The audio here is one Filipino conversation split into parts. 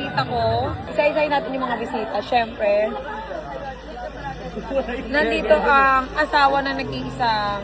bisita ko. Isa-isahin natin yung mga bisita. Siyempre, nandito ang asawa na nag-iisang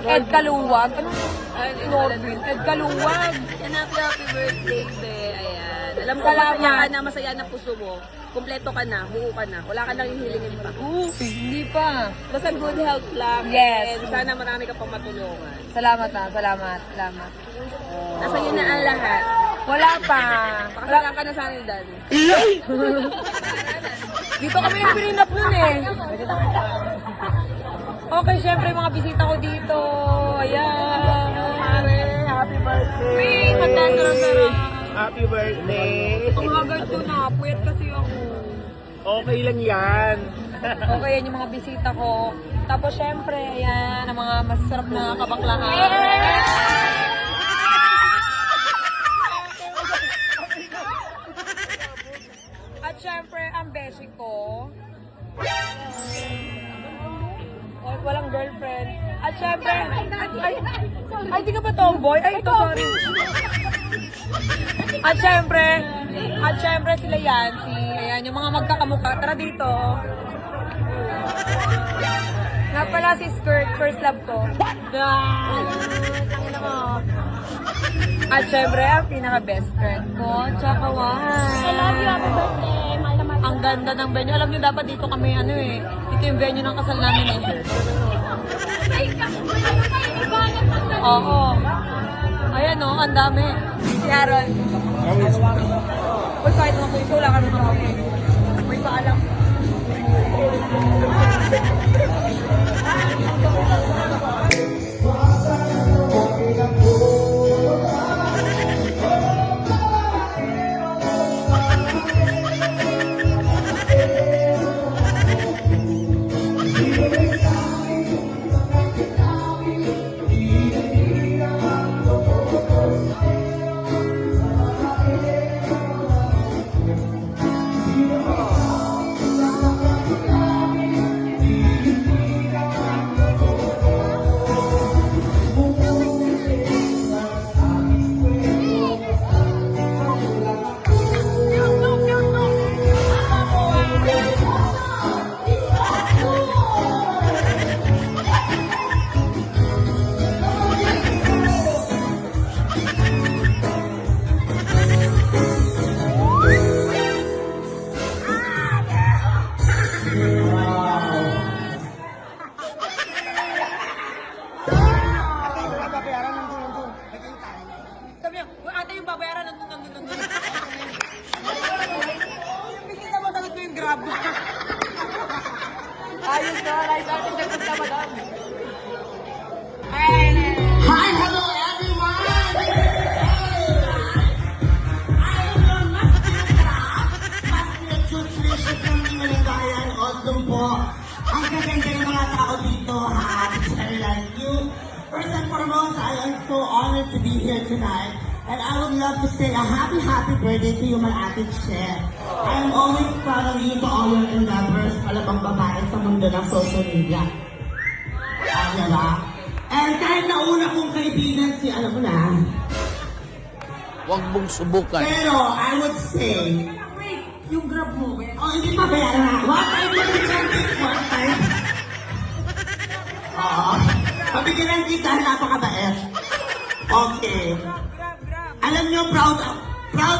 Ed Kaluwag. Anong Norvin? Ed Kaluwag. Yan, happy birthday, be. Ayan. Alam ko, Salamat. masaya na puso mo. Kompleto ka na, buo ka na. Wala ka nang hihilingin pa. Hindi pa. Basta good health lang. Yes. And sana marami ka pang matulungan. Salamat na, salamat. Salamat. Nasa iyo na ang lahat. Wala pa. Pakasalan ka na sa akin, Dan. Dito kami nag-prenup nun eh. Okay, syempre mga bisita ko dito. Ayan. Happy birthday! May magdasarap-sarap. Happy birthday! Ang hagad ko na. Puyat kasi ako. Okay lang yan. Okay, yan yung mga bisita ko. Tapos syempre, ayan, ang mga masarap na kabaklaan. At syempre, ang beshi ko. Walang girlfriend. At syempre, ay, di ka ba tomboy? Ay, ito, sorry. At syempre sila Yancy. Ayan, yung mga magkakamukha. Tara dito. Nga pala si Skirt, first love ko. Tangina mo. At syempre, ang pinaka-best friend ko, Tsaka Juan. I love you, happy birthday, mahal na mahal. Ang ganda ng venue. Alam niyo, dapat dito kami, dito yung venue ng kasal namin eh. Oo. Ayan o, ang dami. Si Aaron. Uy, kahit mga puso, wala ka naman kami. Uy, paalam. Sabi niya, ate yung babayaran nandun. Yung bisita mo, sagot mo yung grab. Ayos na, right ate, nagpunta madam. Hi, hello everyone! I am your mas pinag-nutritious ng Maligayang Odlong po. Ang gaganda ng mga tao dito, ha? I love you. First and foremost, I am so honored to be here tonight. And I would love to say a happy birthday to you, my Ate Che. I am always proud of you to all your endeavors, palabang babae sa mundo ng social media. Diba? And kahit nauna kong kaibigan si, alam mo na, Huwag mong subukan. pero I would say, Wait, yung grab mo, oh, hindi pa bayaran na. One time, one time. Oo. Pabigyan kita, napakabait. Okay. Alam niyo, proud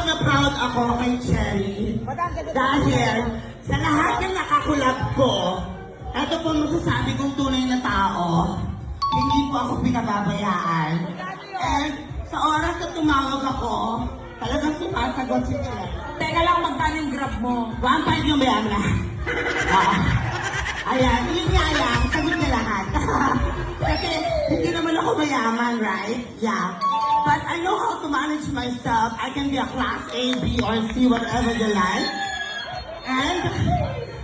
na proud ako kay Cherry. Dahil sa lahat ng nakakulab ko, ito po masasabi kong tunay na tao, hindi po ako pinababayaan. And sa oras na tumawag ako, talagang sumasagot si Cherry. Teka lang, magkano yung grab mo? 1.5 yung bayan na. Ayan, yun nga lang, sagot na lahat. Kasi hindi naman ako mayaman, right? Yeah. But I know how to manage myself. I can be a class A, B, or C, whatever you like. And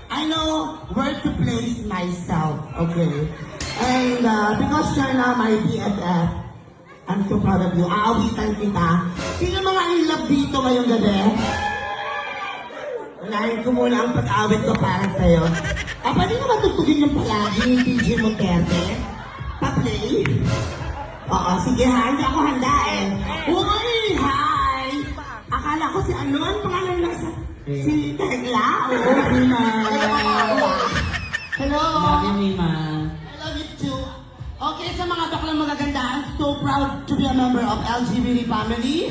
I know where to place myself, okay? And because you're now my BFF, I'm so proud of you. Aawitan kita. Sino mga in love dito ngayong gabi? Unahin ko muna ang pag-awit ko para sa'yo. Pwede naman tutugin yung palagi yung DJ Monterde? Pa-play? Oo, sige ha, hindi ako handa eh. Uy, hi! Ako Akala ko si ano, ang pangalan na si Tegla. Oo, Mima. Hello. Love you, Mima. I love you too. Okay, sa mga baklang magaganda, I'm so proud to be a member of LGBT family.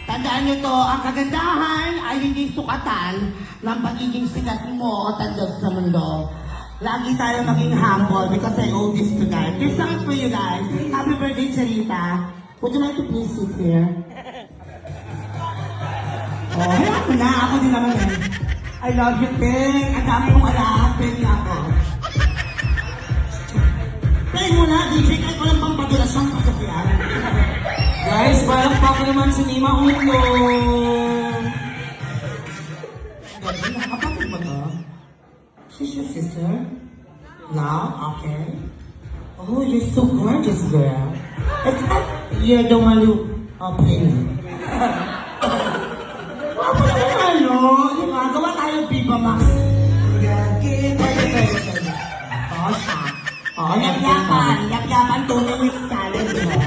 Tandaan niyo to, ang kagandahan ay hindi sukatan ng pagiging sikat mo o tandog sa mundo. Lagi tayo maging humble because I owe this to guys. This song is for you guys. Happy birthday, Charita. Would you like to please sit here? Oh, hayaan ko na. Ako din naman eh. I love you, Peng. Ang dami kong alahat, Peng ako. Peng mo na, DJ. Kahit walang pampadulas ang pasapyan. Guys, parang pa naman si Mima Ulo. Gabi na, kapatid mo to? She's your sister? Now? Okay. Oh, you're so gorgeous, girl. It's like you're the one who played me. Wala naman ano, di ba? Gawa tayo Viva Max. Oh, siya. Oh, yapyapan. Yapyapan, 2 minutes challenge, di ba?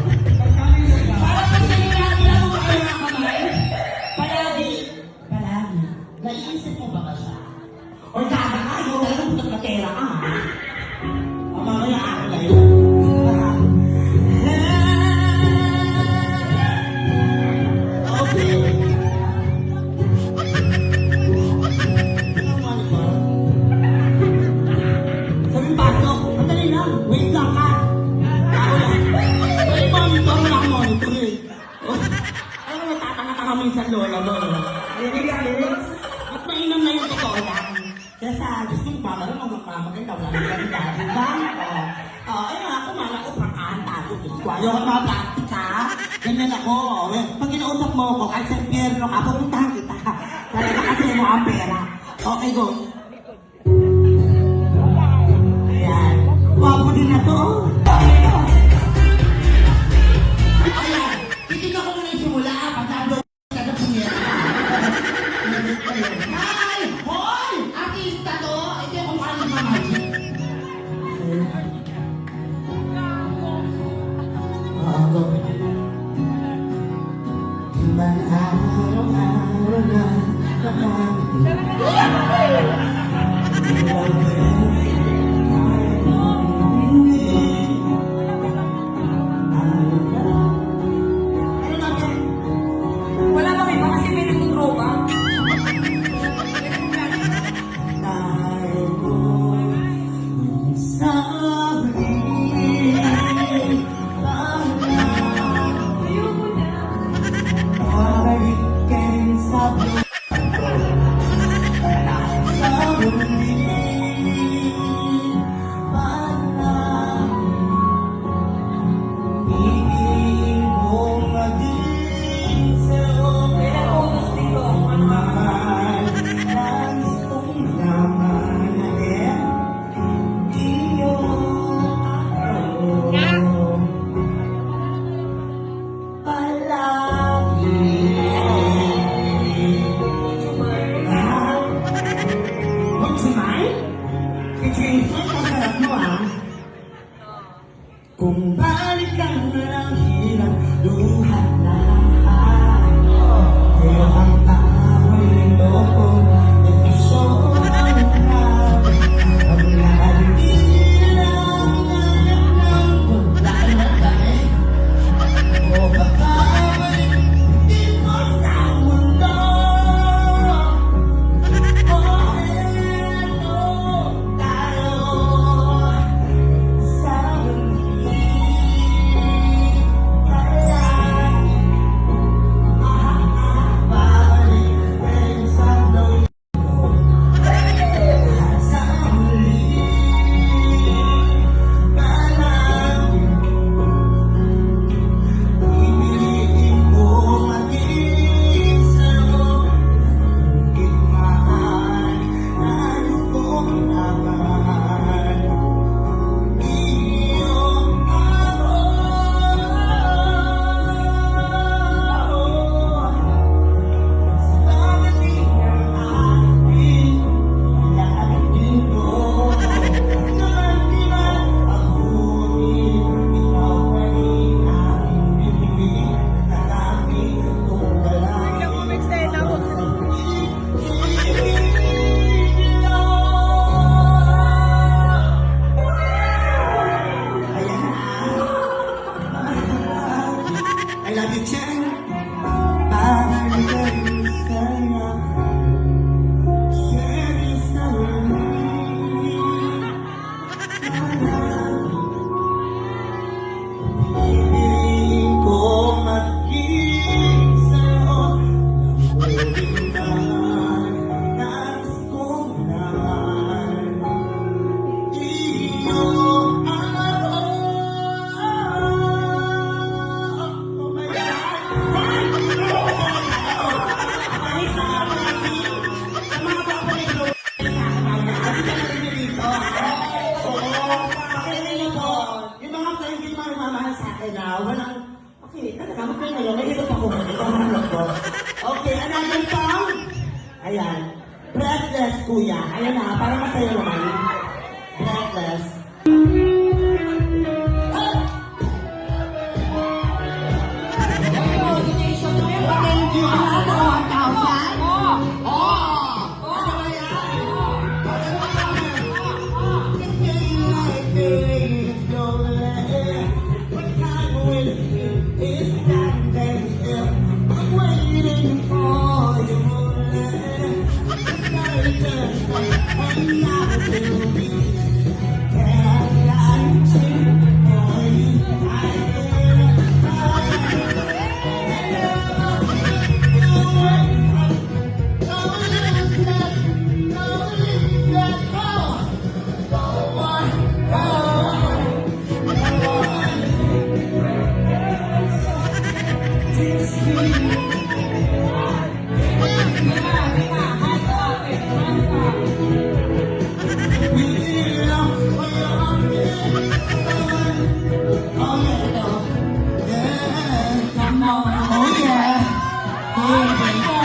Palagi. Naiisip mo ba siya? O dada ka, yung talagang putot na pera ka, ha? O mamaya ako na yun. Okay. Sabi pasok, madali lang. Wait lang ka. Ako lang. Wait, monitor mo lang monitor eh. Oh, ano natatanga-tanga minsan lola mo? Lyrics. At mainam na yung totoo lang. Kaya sa gusto mo ba, marunong magpapaganda, wala nang ganda, di ba? Ayun nga, kumala ko, prangkahan tayo. Ayaw ka mga plastic, ha? Ganyan ako. Pag kinausap mo ako, kahit sa impyerno ka, pupuntahan kita. Talaga kasi mo ang pera. Okay, go. Ayan. Wapo din na to. Ayan. Titignan ko muna yung simula, pagkado ka na punyera. Ay! Hoy! Artista to! Ito yung kumakain ng mga magic. Go. Ibang araw-araw na Wala kami ba kasi may nagtutropa? Ayan. Breathless, kuya. Ayan na, para masaya naman. Breathless. Thank you. Ano, 1,000? Ano ba yan?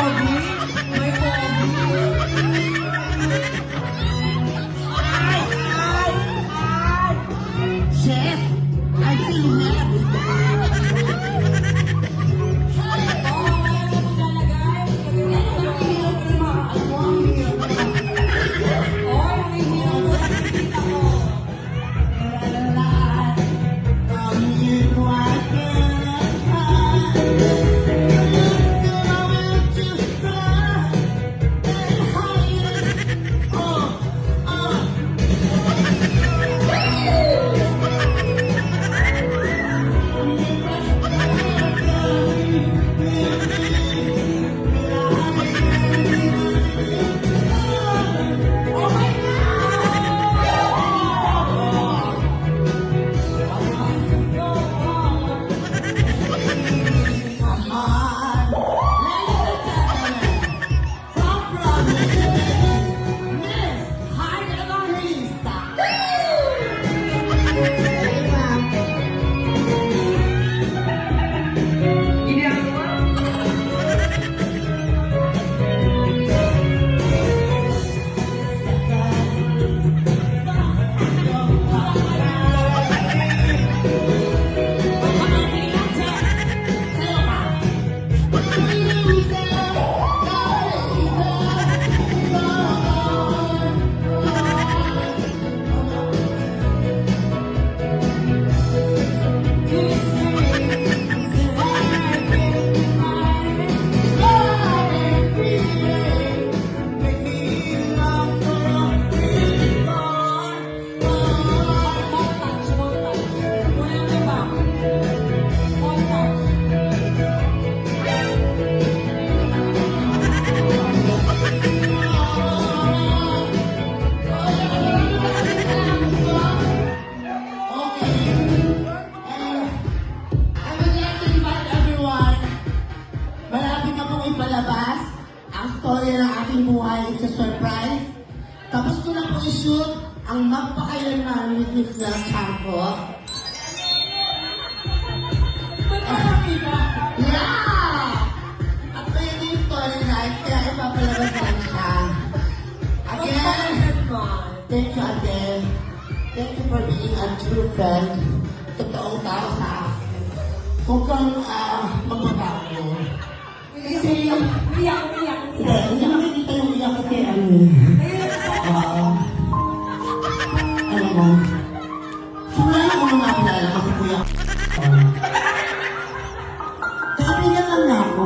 Chef, I feel happy. Ipalabas ang story ng aking buhay sa surprise. Tapos ko na po i-shoot ang magpakailanman with Miss Love Campos. Yeah! At pwede yung story night, kaya ipapalabas namin siya. Again, thank you again. Thank you for being a true friend. Totoong tao sa akin. Huwag kang magbabago. Kasi yung iyak. Hindi makikita yung iyak kasi ano. Alam mo, simula na ako nakakilala kasi kuya. Kaibigan lang na ako.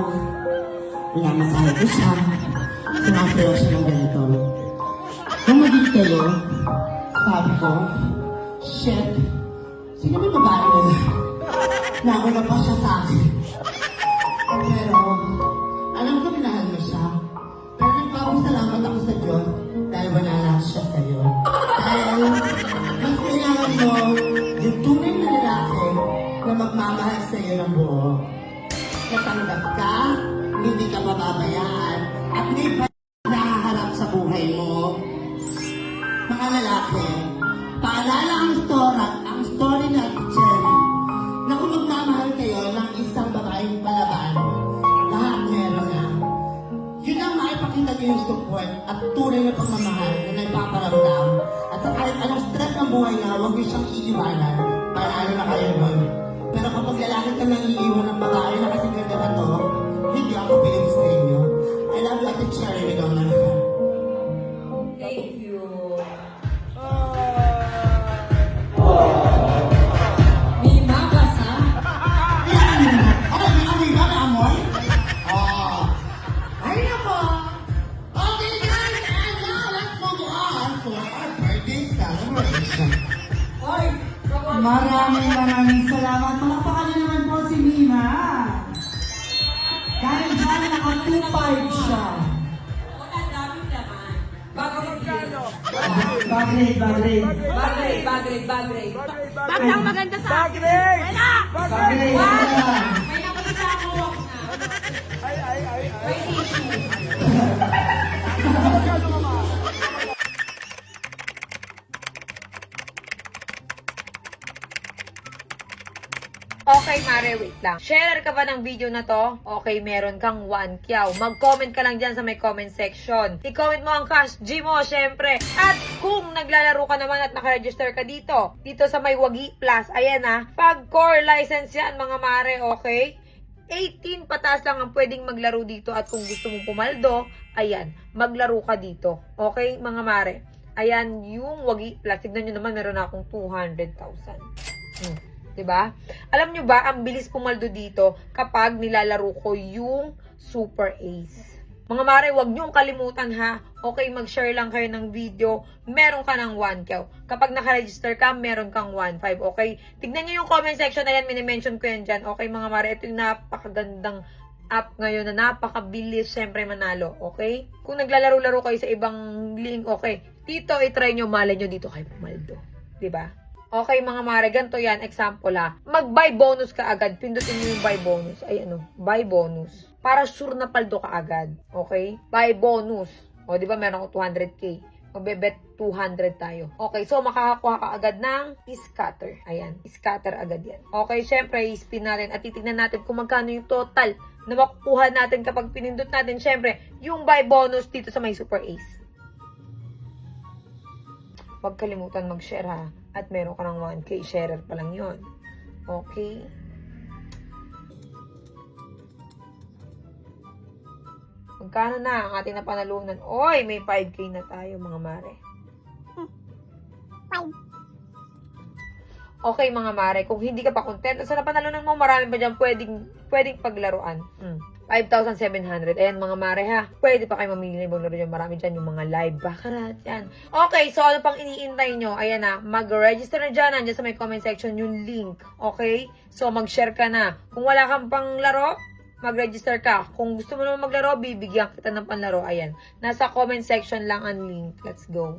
Minamasahe ko siya. Sinasayaw siya ng ganito. Nung maging kayo, sabi ko, shit, sino may babae na yun? Nauna pa siya sa akin. Pero, alam ko minahal mo siya. Pero nagpapasalamat ako sa Diyos dahil wala siya sa'yo. Dahil, mas kailangan mo yung tunay na lalaki na magmamahal sa'yo ng buo. Natanggap ka, hindi ka mababayaan, at hindi pa nahaharap sa buhay mo. Mga lalaki, paalala ang story na Cherry, na kung magmamahal kayo ng isang babaeng palaban, lahat meron na. Yun ang maipakita makita niyo yung support at tunay na pagmamahal na nagpaparamdam. At sa kahit anong stress ng buhay na, huwag niyo siyang iiwanan. Panalo na kayo nun. Pero kapag lalaki ka nang iiwan ng babae na kasi ganda na to, hindi ako bilib sa inyo. I love you, Ate Cherry, with all my heart. Thank you. Mima, basa? Yan! Ay, may amoy ba na amoy? Oh. Ay, nako! Okay, guys, and now let's move on for our birthday celebration. Oy, Maraming salamat. Palakpakan niyo naman po si Mima. Dahil dyan, naka 2.5 siya. ang daming laman. Bago magkano? Bagay. Bagay. Bakit ang maganda sa akin? Bagay. May nakita ako na. May tissue. Okay, Mare, wait lang. Share ka ba ng video na to? Okay, meron kang 1 kyaw. Mag-comment ka lang dyan sa may comment section. I-comment mo ang cash G mo, syempre. At kung naglalaro ka naman at nakaregister ka dito sa may Wagi Plus, ayan ha, pag core license yan, mga Mare, okay? 18 pataas lang ang pwedeng maglaro dito at kung gusto mong pumaldo, ayan, maglaro ka dito. Okay, mga Mare? Ayan, yung Wagi Plus. Tignan nyo naman, meron na akong 200,000. Diba? Alam nyo ba, ang bilis pumaldo dito kapag nilalaro ko yung Super Ace. Mga Mare, wag nyo kalimutan ha. Okay, mag-share lang kayo ng video. Meron ka ng 1 kyaw. Kapag nakaregister ka, meron kang 1.5. Okay? Tignan nyo yung comment section na yan. Minimension ko yan dyan. Okay, mga Mare, ito yung napakagandang app ngayon na napakabilis syempre manalo. Okay? Kung naglalaro-laro kayo sa ibang link, okay. Dito, itry nyo, malay nyo dito kayo pumaldo. Diba? Okay, mga Mare, ganito yan. Example ha. Mag-buy bonus ka agad. Pindutin nyo yung buy bonus. Ay, buy bonus. Para sure na paldo ka agad. Okay? Buy bonus. O, di ba meron ko 200k. Magbebet 200 tayo. Okay, so makakakuha ka agad ng scatter. Ayan, scatter agad yan. Okay, syempre, i-spin natin at titignan natin kung magkano yung total na makukuha natin kapag pinindot natin, syempre, yung buy bonus dito sa may Super Ace. Huwag kalimutan mag-share ha. At meron ka ng 1k. Sharer pa lang yun. Okay? Magkano na ang ating napanalunan? Oy, may 5k na tayo, mga Mare. Okay, mga Mare. Kung hindi ka pa content sa napanalunan mo, marami pa dyan pwedeng paglaruan. 5,700. Ayan, mga Mare ha. Pwede pa kayo mamili ng ibang laro dyan. Marami dyan yung mga live baccarat. Yan. Okay, so ano pang iniintay nyo? Ayan na. Mag-register na dyan. Nandiyan sa may comment section yung link. Okay? So, mag-share ka na. Kung wala kang pang laro, mag-register ka. Kung gusto mo naman maglaro, bibigyan kita ng panlaro. Ayan. Nasa comment section lang ang link. Let's go.